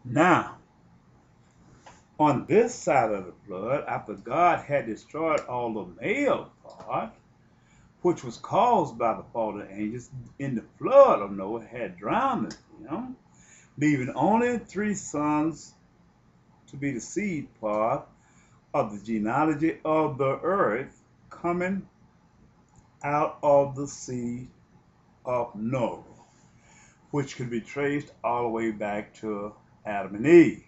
Now, on this side of the flood, after God had destroyed all the male part, which was caused by the fallen angels in the flood of Noah, had drowned them, leaving only three sons to be the seed part of the genealogy of the earth coming out of the seed of Noah, which could be traced all the way back to Adam and Eve.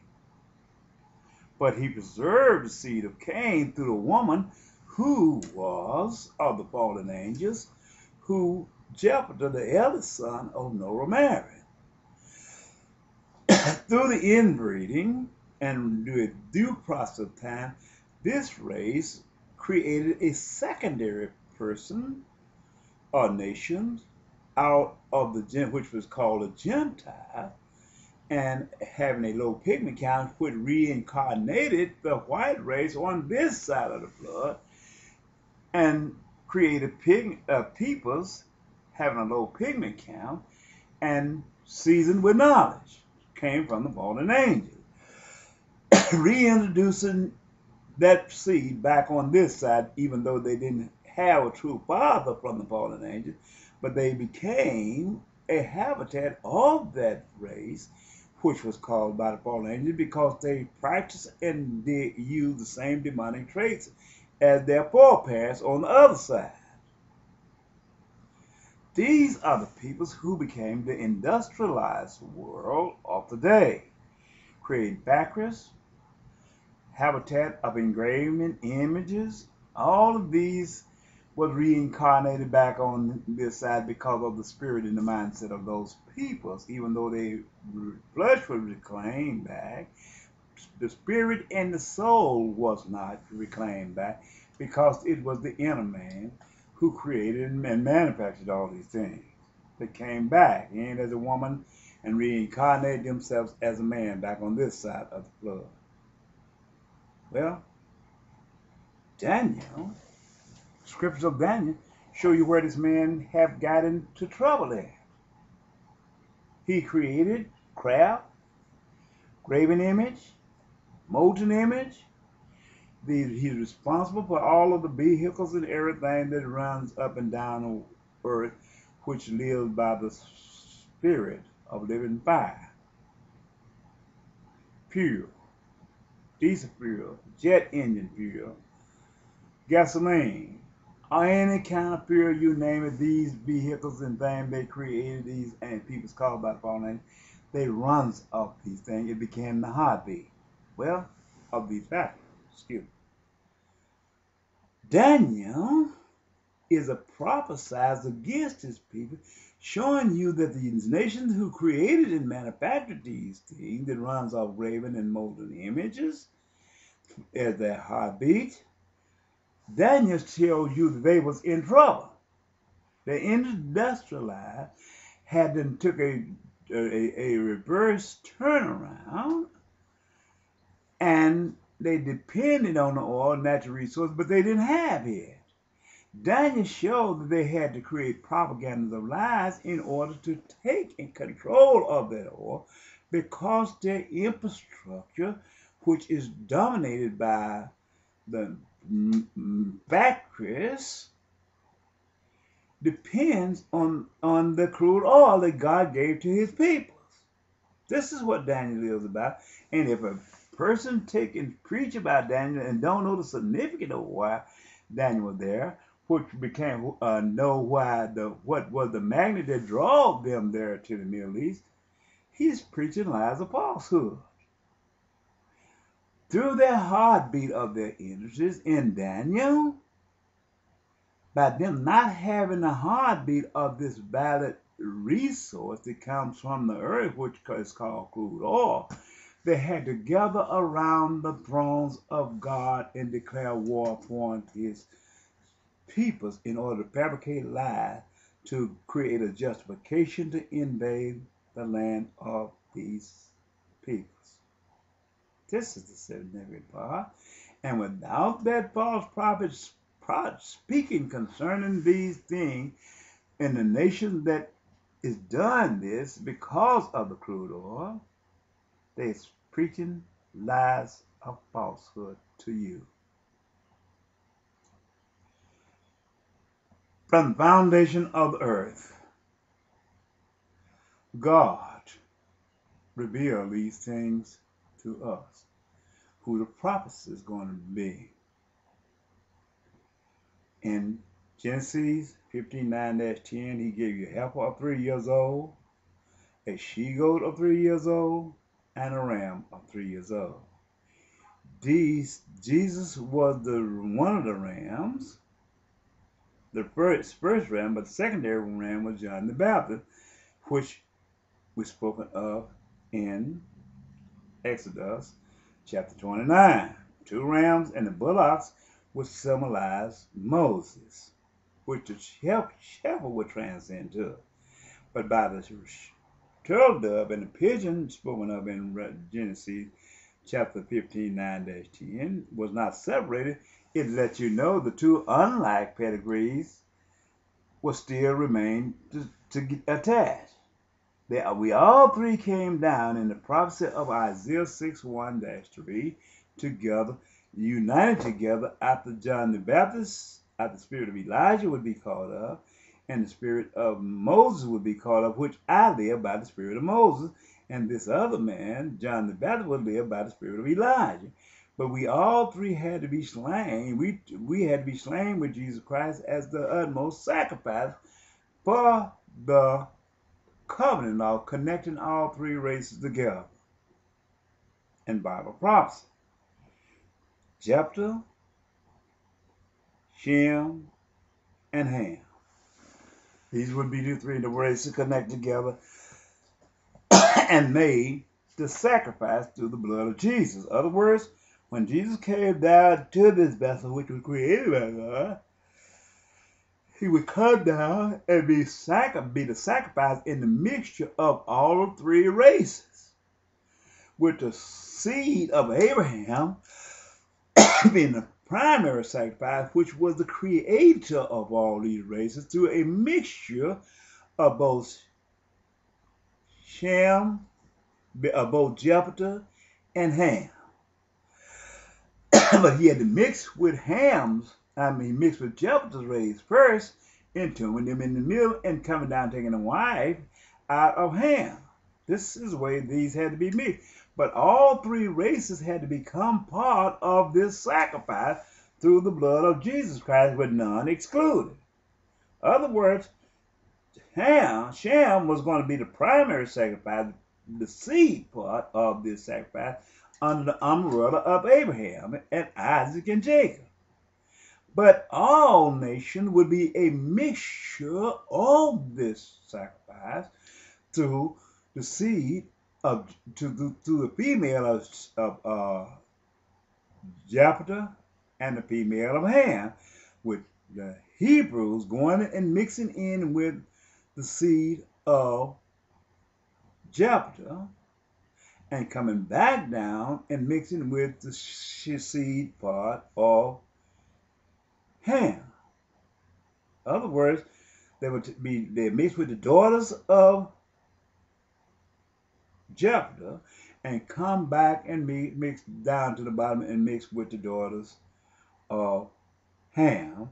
But he preserved the seed of Cain through the woman who was of the fallen angels, who Jephthah, the eldest son of Noah, married. Through the inbreeding and the due process of time, this race created a secondary person or nation out of the which was called a Gentile, and having a low pigment count, which reincarnated the white race on this side of the flood and created peoples having a low pigment count and seasoned with knowledge, came from the fallen angels, reintroducing that seed back on this side, even though they didn't have a true father from the fallen angels, but they became a habitat of that race, which was called by the fallen angels because they practiced and they used the same demonic traits as their forebears on the other side. These are the peoples who became the industrialized world of today, creating factories, habitat of engraving images. All of these was reincarnated back on this side because of the spirit and the mindset of those peoples. Even though they flesh was reclaimed back, the spirit and the soul was not reclaimed back because it was the inner man who created and manufactured all these things. They came back in as a woman and reincarnated themselves as a man back on this side of the flood. Well, Daniel, scriptures of Daniel show you where this man have got into trouble at. He created craft, graven image, molten image. He's responsible for all of the vehicles and everything that runs up and down the earth, which lives by the spirit of living fire. Fuel, diesel fuel, jet engine fuel, gasoline, or any kind of fuel you name it, these vehicles and things they created, these and people's called by the fallen angels, they runs off these things. It became the heartbeat. Well, of these factors. Excuse me. Daniel is a prophesied against his people, showing you that these nations who created and manufactured these things that runs off graven and molten images as their heartbeat, Daniel tells you that they was in trouble. The industrialized had them took a reverse turnaround, and they depended on the oil, natural resource, but they didn't have it. Daniel showed that they had to create propaganda of lies in order to take in control of that oil because their infrastructure, which is dominated by the factories, depends on the crude oil that God gave to his peoples. This is what Daniel is about. And if a person take and preach about Daniel and don't know the significance of why Daniel was there, which became know why what was the magnet that drove them there to the Middle East, he's preaching lies of falsehood. Through their heartbeat of their industries in Daniel, by them not having the heartbeat of this valid resource that comes from the earth, which is called crude oil, they had to gather around the thrones of God and declare war upon his peoples in order to fabricate lies to create a justification to invade the land of these peoples. This is the significant part. And without that false prophet speaking concerning these things in the nation that is done this because of the crude oil, They're preaching lies of falsehood to you. From the foundation of the earth, God revealed these things to us, who the prophecy is going to be. In Genesis 15:9-10, he gave you a heifer of 3 years old, a she-goat of 3 years old, and a ram of 3 years old. Jesus was one of the rams, the first ram, but the secondary ram was John the Baptist, which was spoken of in Exodus chapter 29. 2 rams and the bullocks would symbolize Moses, which the shepherd would transcend to. But by the turtle dove and the pigeon spoken of in Genesis chapter 15:9-10 was not separated. It let you know the two unlike pedigrees will still remain to get attached. We all three came down in the prophecy of Isaiah 6:1-3 together, united together after John the Baptist, after the spirit of Elijah would be called up, and the spirit of Moses would be called up, which I live by the spirit of Moses, and this other man, John the Baptist, would live by the spirit of Elijah. But we all three had to be slain. We had to be slain with Jesus Christ as the utmost sacrifice for the covenant of connecting all three races together in Bible prophecy. Jephthah, Shem, and Ham. These would be the three races connected together and made the sacrifice through the blood of Jesus. In other words, when Jesus came down to this vessel which was created by God, he would come down and be the sacrifice in the mixture of all three races, with the seed of Abraham being the primary sacrifice, which was the creator of all these races, through a mixture of both Jephthah and Ham. But he had to mix with mixed with Jephthah's race first, entombing them in the middle and coming down taking a wife out of Ham. This is the way these had to be mixed. But all three races had to become part of this sacrifice through the blood of Jesus Christ, with none excluded. In other words, Shem was going to be the primary sacrifice, the seed part of this sacrifice, under the umbrella of Abraham and Isaac and Jacob. But all nations would be a mixture of this sacrifice through the seed to the female of Jephthah and the female of Ham, with the Hebrews going and mixing in with the seed of Jephthah and coming back down and mixing with the seed part of Ham. In other words, they mixed with the daughters of Jephthah and come back and mix down to the bottom and mix with the daughters of Ham.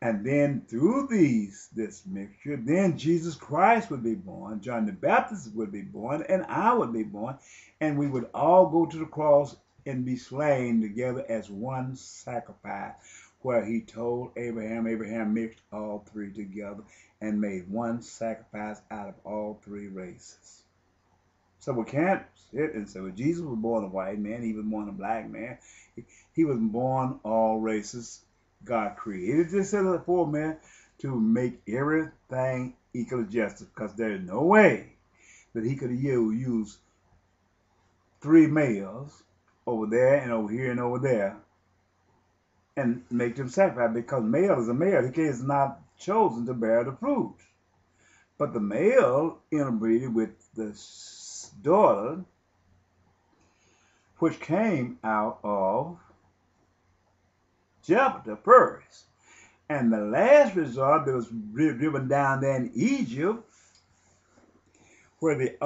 And then through this mixture, then Jesus Christ would be born, John the Baptist would be born, and I would be born, and we would all go to the cross and be slain together as one sacrifice, where he told Abraham mixed all three together and made one sacrifice out of all three races. So we can't sit and say, well, Jesus was born a white man, he was born a black man. He was born all races. God created this for man to make everything equal justice, because there is no way that he could have used 3 males over there and over here and over there and make them sacrifice, because male is a male. He is not chosen to bear the fruit. But the male interbreeded with the daughter, which came out of Jephthah first. And the last resort that was driven down there in Egypt, where the